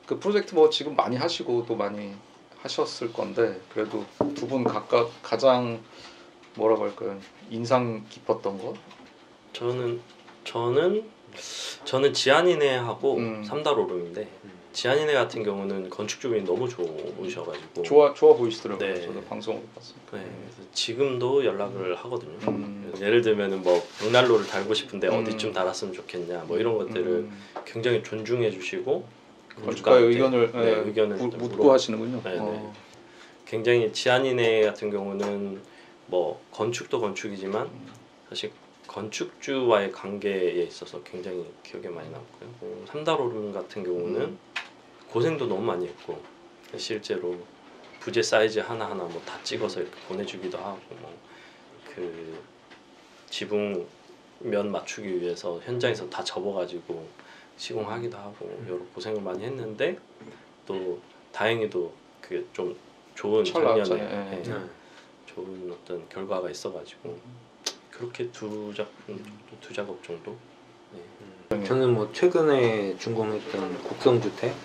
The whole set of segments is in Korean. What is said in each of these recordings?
그 프로젝트 뭐 지금 많이 하시고 또 많이 하셨을 건데 그래도 두 분 각각 가장 뭐라고 할까요? 인상 깊었던 거? 저는 지안이네하고 음. 삼다로름인데 지안이네 같은 경우는 건축주분이 너무 좋으셔가지고 좋아 보이시더라고요. 네. 저도 방송으로 봤어요. 네, 그래서 지금도 연락을 하거든요. 예를 들면은 뭐 벽난로를 달고 싶은데 어디쯤 달았으면 좋겠냐 뭐 이런 것들을 굉장히 존중해 주시고 건축가의 의견을 네, 의견을 묻고 하시는군요. 네, 네. 굉장히 지안이네 같은 경우는 뭐 건축도 건축이지만 사실 건축주와의 관계에 있어서 굉장히 기억에 많이 남고요. 삼다로름 같은 경우는 고생도 너무 많이 했고 실제로 부재 사이즈 하나하나 뭐 다 찍어서 이렇게 보내주기도 하고 뭐 그 지붕면 맞추기 위해서 현장에서 다 접어가지고 시공하기도 하고 여러 고생을 많이 했는데 또 다행히도 그 좀 좋은 작년에 네. 좋은 어떤 결과가 있어가지고 그렇게 두 작업 정도. 네. 저는 뭐 최근에 준공했던 곡성주택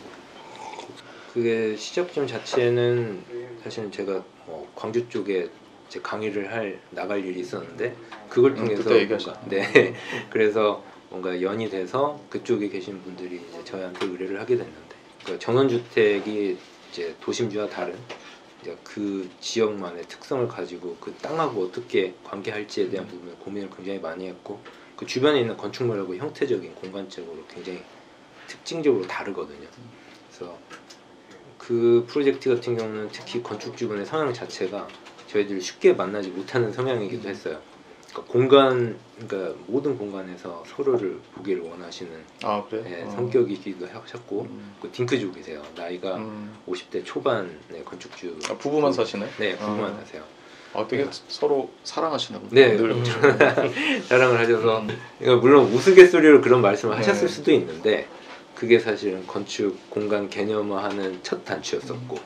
그게 시작점 자체는 사실은 제가 광주 쪽에 이제 강의를 나갈 일이 있었는데 그걸 통해서 네 그래서 뭔가 연이 돼서 그쪽에 계신 분들이 이제 저희한테 의뢰를 하게 됐는데 그러니까 전원주택이 이제 도심주와 다른 이제 그 지역만의 특성을 가지고 그 땅하고 어떻게 관계할지에 대한 부분을 고민을 굉장히 많이 했고 그 주변에 있는 건축물하고 형태적인 공간적으로 굉장히 특징적으로 다르거든요. 그래서 그 프로젝트 같은 경우는 특히 건축주분의 성향 자체가 저희들이 쉽게 만나지 못하는 성향이기도 했어요. 그러니까 모든 공간에서 서로를 보기를 원하시는 네, 성격이기도 하셨고 그 딩크족이세요. 나이가 50대 초반의 건축주. 부부만 사시나요? 네, 부부만 사세요. 되게 서로 사랑하시나 보네요. 네, 사랑을 하셔서 그러니까 물론 우스갯소리로 그런 말씀을 하셨을 수도 있는데 그게 사실은 건축 공간 개념화하는 첫 단추였었고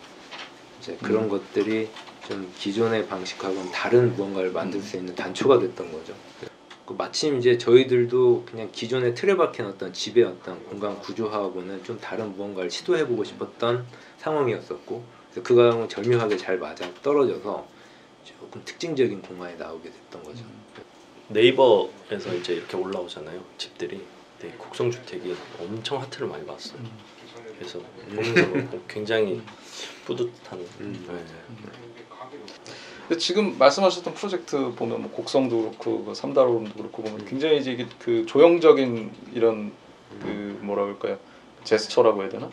이제 그런 것들이 좀 기존의 방식하고는 다른 무언가를 만들 수 있는 단초가 됐던 거죠. 마침 이제 저희들도 그냥 기존의 틀에 박힌 어떤 집의 어떤 공간 구조하고는 좀 다른 무언가를 시도해보고 싶었던 상황이었었고 그래서 그거하고 절묘하게 잘 맞아 떨어져서 조금 특징적인 공간이 나오게 됐던 거죠. 네이버에서 이제 이렇게 올라오잖아요 집들이. 네, 곡성주택이 엄청 하트를 많이 받았어요. 그래서 보면서 굉장히 뿌듯한. 근데 지금 말씀하셨던 프로젝트 보면 뭐 곡성도 그렇고 그 삼다로름도 그렇고 보면 굉장히 이제 이게 그 조형적인 이런 그 뭐라 그럴까요? 제스처라고 해야 되나?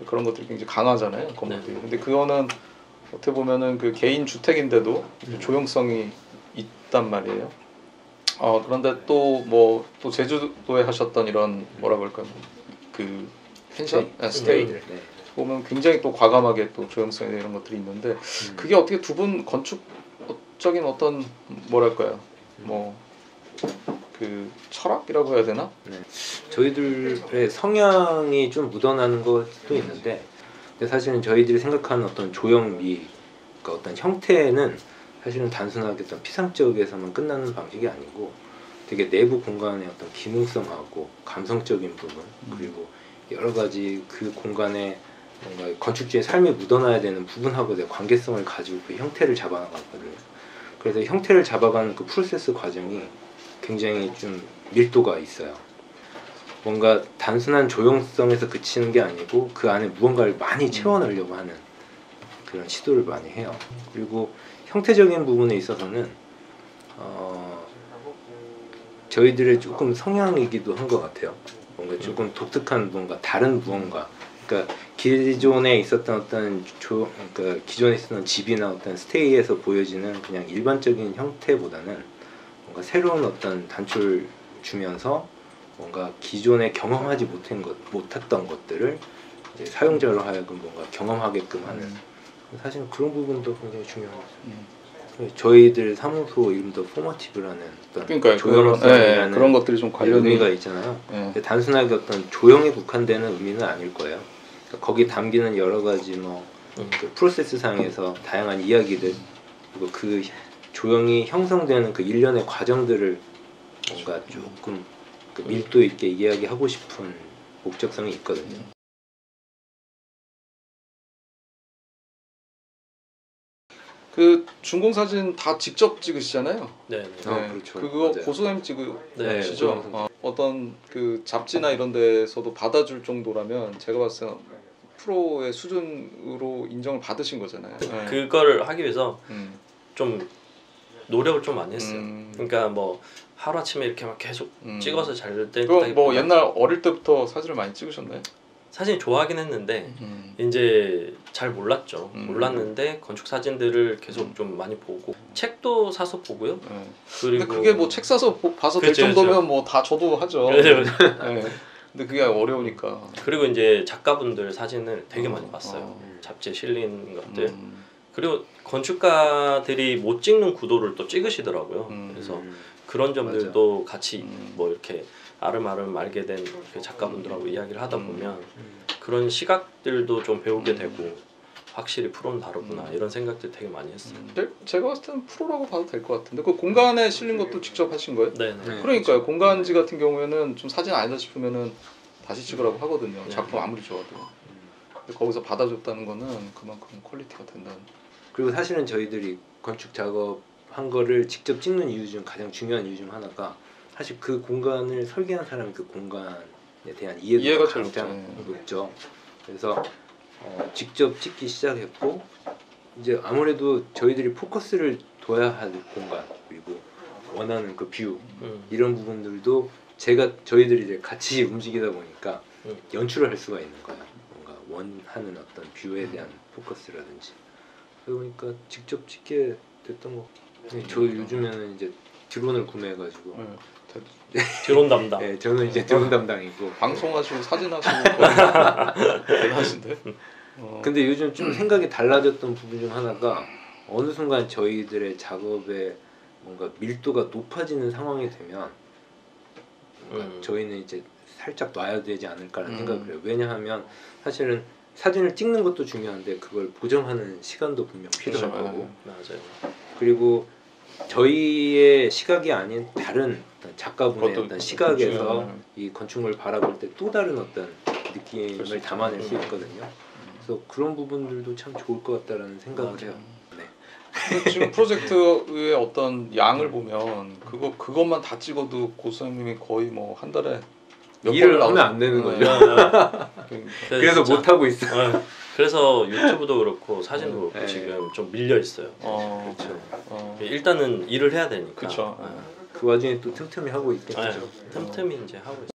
그런 것들이 굉장히 강하잖아요 건물들이. 근데 그거는 어떻게 보면은 그 개인 주택인데도 조형성이 있단 말이에요. 그런데 또 뭐 또 제주도에 하셨던 이런 뭐라 그럴까요? 그 펜션? 스테이 보면 굉장히 또 과감하게 또 조형성 이런 것들이 있는데 그게 어떻게 두 분 건축적인 어떤 뭐랄까요? 뭐 그 철학이라고 해야 되나? 저희들의 성향이 좀 묻어나는 것도 있는데 근데 사실은 저희들이 생각하는 어떤 조형미 그러니까 어떤 형태는 사실은 단순하게 어떤 피상적에서만 끝나는 방식이 아니고 되게 내부 공간의 어떤 기능성하고 감성적인 부분 그리고 여러 가지 그 공간에 뭔가 건축주의 삶에 묻어나야 되는 부분하고의 관계성을 가지고 그 형태를 잡아나가거든요. 그래서 형태를 잡아가는 그 프로세스 과정이 굉장히 좀 밀도가 있어요. 뭔가 단순한 조형성에서 그치는 게 아니고 그 안에 무언가를 많이 채워넣으려고 하는 그런 시도를 많이 해요. 그리고 형태적인 부분에 있어서는 저희들의 조금 성향이기도 한 것 같아요. 뭔가 조금 독특한 뭔가 다른 무언가 그러니까 기존에 있었던 어떤 그러니까 기존에 있었던 집이나 어떤 스테이에서 보여지는 그냥 일반적인 형태보다는 뭔가 새로운 어떤 단초를 주면서 뭔가 기존에 경험하지 못했던 것들을 이제 사용자로 하여금 뭔가 경험하게끔 하는 사실 그런 부분도 굉장히 중요한 거죠. 저희들 사무소 이름도 포머티브라는 어떤 조형성이라는 그런 것들이 좀 관련이 의미가 있잖아요. 단순하게 어떤 조형에 국한되는 의미는 아닐 거예요. 그러니까 거기 담기는 여러 가지 그 프로세스 상에서 다양한 이야기들 그리고 그 조형이 형성되는 그 일련의 과정들을 뭔가 조금 그 밀도 있게 이야기하고 싶은 목적성이 있거든요. 그 중공 사진 다 직접 찍으시잖아요. 네. 그렇죠. 그거 맞아요. 고소hem 네. 찍으시죠. 어떤 그 잡지나 이런 데서도 받아줄 정도라면 제가 봤을 때 프로의 수준으로 인정을 받으신 거잖아요. 네. 그걸 하기 위해서 음. 좀 노력을 좀 많이 했어요. 음. 그러니까 뭐 하루 아침에 이렇게 막 계속 찍어서 잘 때. 그럼 뭐 옛날 어릴 때부터 사진을 많이 찍으셨나요? 사진 좋아하긴 했는데 이제 잘 몰랐죠. 몰랐는데 건축 사진들을 계속 좀 많이 보고 책도 사서 보고요. 네. 그리고 근데 그게 뭐 책 사서 봐서 될 그렇죠, 정도면 그렇죠. 뭐 다 저도 하죠. 그렇죠. 네. 근데 그게 어려우니까. 그리고 이제 작가분들 사진을 되게 많이 봤어요. 어. 잡지에 실린 것들. 그리고 건축가들이 못 찍는 구도를 또 찍으시더라고요. 그래서 그런 점들도 같이 뭐 이렇게 아름아름 알게 된 그 작가분들하고 이야기를 하다 보면 그런 시각들도 좀 배우게 되고 확실히 프로는 다르구나 이런 생각들 되게 많이 했어요. 제가 봤을 때는 프로라고 봐도 될 것 같은데 그 공간에 실린 것도 직접 하신 거예요? 네. 그러니까요. 공간지 같은 경우에는 좀 사진 아니다 싶으면은 다시 찍으라고 하거든요. 네. 작품 아무리 좋아도. 근데 거기서 받아줬다는 거는 그만큼 퀄리티가 된다는. 그리고 사실은 저희들이 건축 작업한 거를 직접 찍는 이유 중 가장 중요한 이유 중 하나가 사실 그 공간을 설계한 사람이 그 공간에 대한 이해가 이해가 제일 가장 높죠. 높죠. 그래서 직접 찍기 시작했고 이제 아무래도 저희들이 포커스를 둬야 할 공간 그리고 원하는 그 뷰 이런 부분들도 저희들이 이제 같이 움직이다 보니까 연출을 할 수가 있는 거예요. 뭔가 원하는 어떤 뷰에 대한 포커스라든지 그러니까 직접 찍게 됐던 것 같아요. 저 요즘에는 이제 드론을 구매해가지고 드론 담당. 네, 저는 이제 드론 담당이고 방송하시고 사진하시고 대단하신데. 근데 요즘 좀 생각이 달라졌던 부분 중 하나가 어느 순간 저희들의 작업에 뭔가 밀도가 높아지는 상황이 되면 뭔가 저희는 이제 살짝 놔야 되지 않을까라는 생각을 해요. 왜냐하면 사실은 사진을 찍는 것도 중요한데 그걸 보정하는 시간도 분명 필요할 그렇죠. 거고 맞아요. 그리고 저희의 시각이 아닌 다른 어떤 작가분의 그것도 어떤 시각에서 중요하네. 이 건축물을 바라볼 때 또 다른 어떤 느낌을 그렇죠. 담아낼 수 있거든요. 그래서 그런 부분들도 참 좋을 것 같다라는 생각을 해요. 네. 근데 지금 프로젝트의 어떤 양을 보면 그것만 다 찍어도 고수님이 거의 뭐 한 달에 몇 일을 번을 하면 안 되는 거죠. 그래서 진짜, 못 하고 있어. 그래서 유튜브도 그렇고 사진도 그렇고 네. 지금 좀 밀려 있어요. 그렇죠. 일단은 일을 해야 되니까. 그쵸. 그 와중에 또 틈틈이 하고 있겠죠. 틈틈이 이제 하고 있어요.